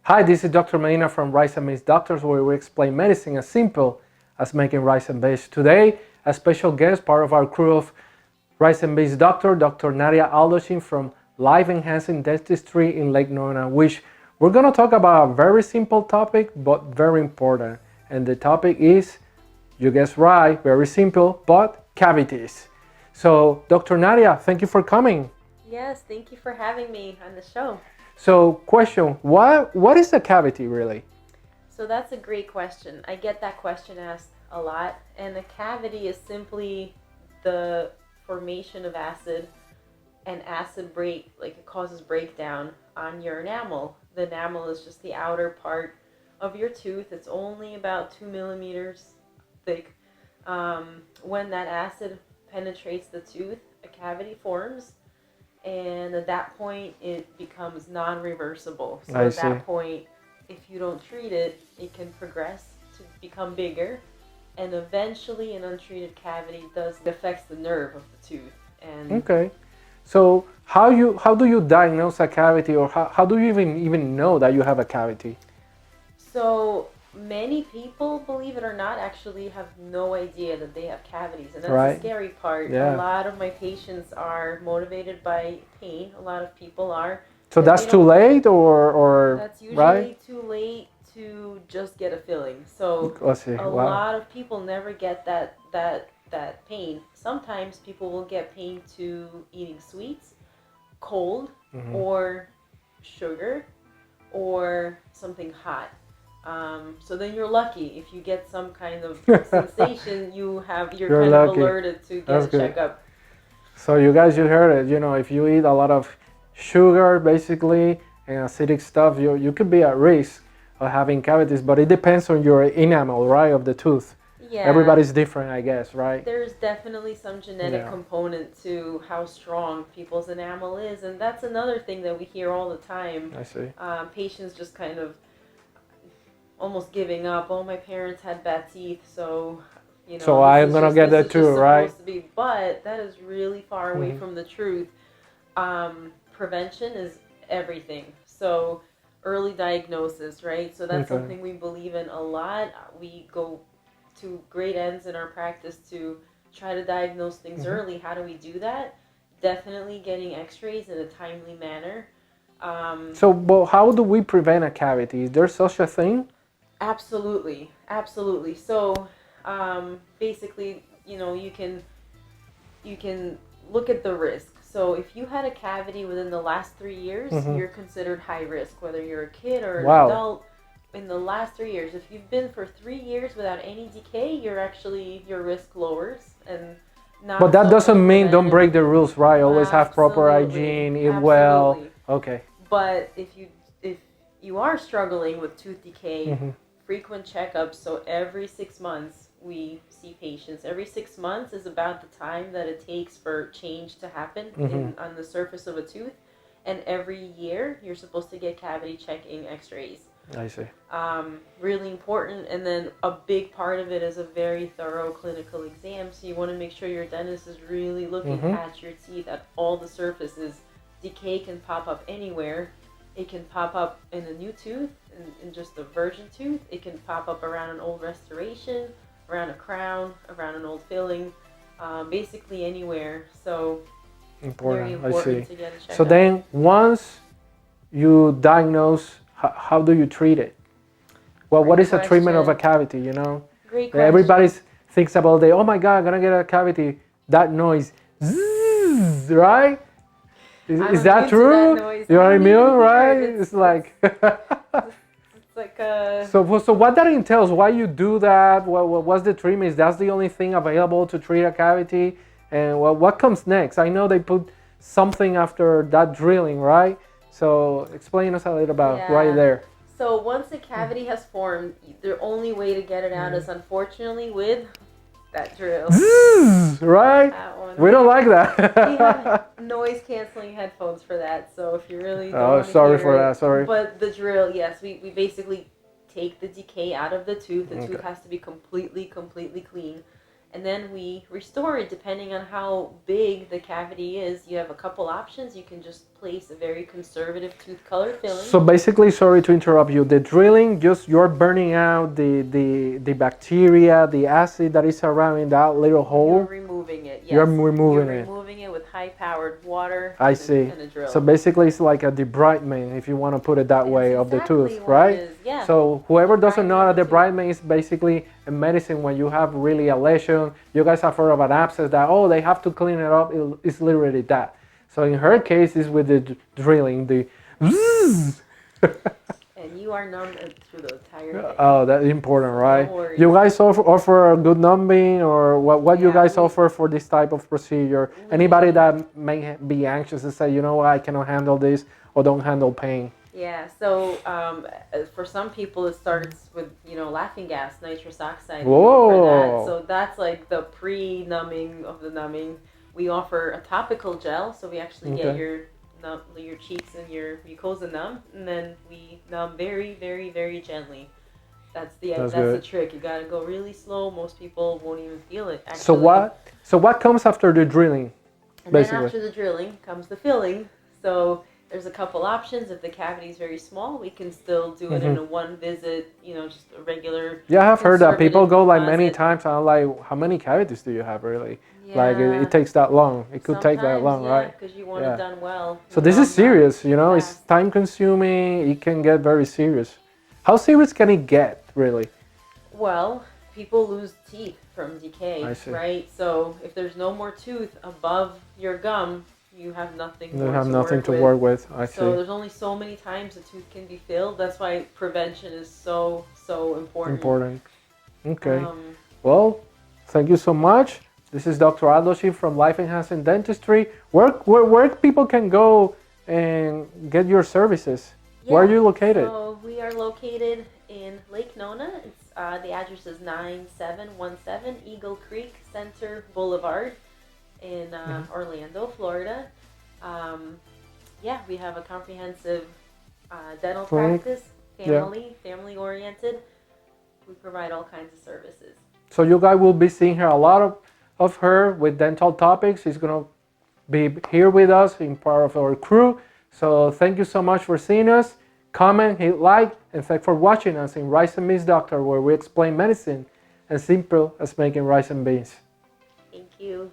Hi, this is Dr. Medina from Rice and Base Doctors, where we explain medicine as simple as making rice and base. Today, a special guest, part of our crew of Rice and Base Doctor, Dr. Nadia Aldochin from Life Enhancing Dentistry in Lake Nona, which we're going to talk about a very simple topic, but very important. And the topic is, you guessed right, very simple, but cavities. So, Dr. Nadia, thank you for coming. Yes, thank you for having me on the show. So, question, what is a cavity really? So that's a great question. I get that question asked a lot, and a cavity is simply the formation of acid, and acid it causes breakdown on your enamel. The enamel is just the outer part of your tooth. It's only about 2 millimeters thick. When that acid penetrates the tooth, a cavity forms. And at that point, it becomes non-reversible. So I at see. that point, if you don't treat it, it can progress to become bigger. And eventually, an untreated cavity affects the nerve of the tooth. And Okay. So how do you diagnose a cavity, or how do you even know that you have a cavity? so many people, believe it or not, actually have no idea that they have cavities. And that's Right. the scary part. Yeah. A lot of my patients are motivated by pain. A lot of people are. So And that's they too don't late, or That's usually right? too late to just get a filling. So Let's see. a Wow. lot of people never get that pain. Sometimes people will get pain to eating sweets, cold, Mhm. or sugar, or something hot. So then you're lucky if you get some kind of sensation. You're You're kind of lucky. alerted to That's get a good. checkup. So you guys, you heard it. If you eat a lot of sugar, basically, and acidic stuff, you could be at risk of having cavities. But it depends on your enamel, right, of the tooth. Yeah. Everybody's different, I guess, right? There's definitely some genetic Yeah. component to how strong people's enamel is, and that's another thing that we hear all the time. I see. Patients just kind of almost giving up. Oh, my parents had bad teeth, so So I'm this is gonna just get this that is too, just right? supposed to be. But that is really far away Mhm. from the truth. Prevention is everything. So early diagnosis, right? So that's Okay. something we believe in a lot. We go to great ends in our practice to try to diagnose things Mhm. early. How do we do that? Definitely getting x-rays in a timely manner. But how do we prevent a cavity? Is there such a thing? Absolutely. So basically, you can look at the risk. So if you had a cavity within the last 3 years, Mhm. you're considered high risk, whether you're a kid or an Wow. adult. In the last 3 years, if you've been for 3 years without any decay, your risk lowers, and not. But that so doesn't much mean don't preventative. break the rules, right? Always have proper Absolutely. hygiene, eat well. Absolutely. Okay. But if you are struggling with tooth decay, Mhm. frequent checkups. So every 6 months we see patients. Every 6 months is about the time that it takes for change to happen on the surface of a tooth. And every year you're supposed to get cavity checking x-rays. I see. Really important. And then a big part of it is a very thorough clinical exam. So you want to make sure your dentist is really looking at your teeth, at all the surfaces. Decay can pop up anywhere. It can pop up in a new tooth, in just a virgin tooth. It can pop up around an old restoration, around a crown, around an old filling, basically anywhere. So very Important. I important see. to get a checkup. So then, once you diagnose, how do you treat it? Well, what Great is the treatment of a question. cavity? Great question. Everybody thinks about the, oh my God, I'm gonna get a cavity. That noise, zzz, right? I'm Is that immune to true? that noise. You're I don't immune, even hear right? it. It's like. It's like a. So what that entails? Why you do that? What's the treatment? Is that the only thing available to treat a cavity? And what comes next? I know they put something after that drilling, right? So explain us a little about right Yeah. there. So once a cavity has formed, the only way to get it out is unfortunately with that drill. Zzz, right? That one. We don't like We that. have noise canceling headphones for that. So if you really don't Oh, want to sorry hear for it, that. Sorry. But the drill, yes, we basically take the decay out of the tooth. The tooth Okay. has to be completely clean. and then we restore it depending on how big the cavity is. You have a couple options. You can just place a very conservative tooth color filling. So basically, sorry to interrupt you, the drilling, just you're burning out the bacteria, the acid that is around in that little hole. You're removing it. Yes. You're removing You're it. removing it with high-powered water. I see. And a drill. So basically, it's like a debridement, if you want to put it that way, of the exactly tooth, what right? it is, yeah. So whoever doesn't know, a Debridement of the tooth. debridement is basically a medicine when you have really a lesion. You guys have heard of an abscess that, oh, they have to clean it up. It's literally that. So in her case, it's with the drilling, the And you are numb through the entire day. Oh, that's important, right? No worries. You guys offer a good numbing, or what you Yeah, guys offer for this type of procedure? Anybody that may be anxious and say, you know what, I cannot handle this or don't handle pain. Yeah, so for some people it starts with, laughing gas, nitrous oxide. Whoa. For that. So that's like the pre-numbing of the numbing. We offer a topical gel, so we actually get your cheeks and your mucosa numb, and then we numb very, very, very gently. That's the trick. You gotta go really slow. Most people won't even feel it. Actually. So what comes after the drilling? And basically? then after the drilling comes the filling. So there's a couple options. If the cavity is very small, we can still do it in a one visit, just a regular. Yeah, I've heard that people go like many composite. times. I'm like, how many cavities do you have really? Yeah. Like it takes that long. It could take that long, right? Because you want it done well. So this is serious, not it's fast. time consuming. It can get very serious. How serious can it get, really? Well, people lose teeth from decay, I see. right? So if there's no more tooth above your gum, you have nothing You more have to nothing work to with. work with. I So see. there's only so many times a tooth can be filled. That's why prevention is so important. Important. Okay. Um, Well, thank you so much. This is Dr. Aldoshin from Life Enhancing Dentistry. Where people can go and get your services? Where are you located? So we are located in Lake Nona. It's the address is 9717 Eagle Creek Center Boulevard in Orlando, Florida. We have a comprehensive dental Clinic. practice, family oriented. We provide all kinds of services. So you guys will be seeing her a lot of her with dental topics. She's gonna be here with us in part of our crew. So thank you so much for seeing us. Comment, hit like, and thanks for watching us in Rice and Beans Doctor, where we explain medicine as simple as making rice and beans. Thank you.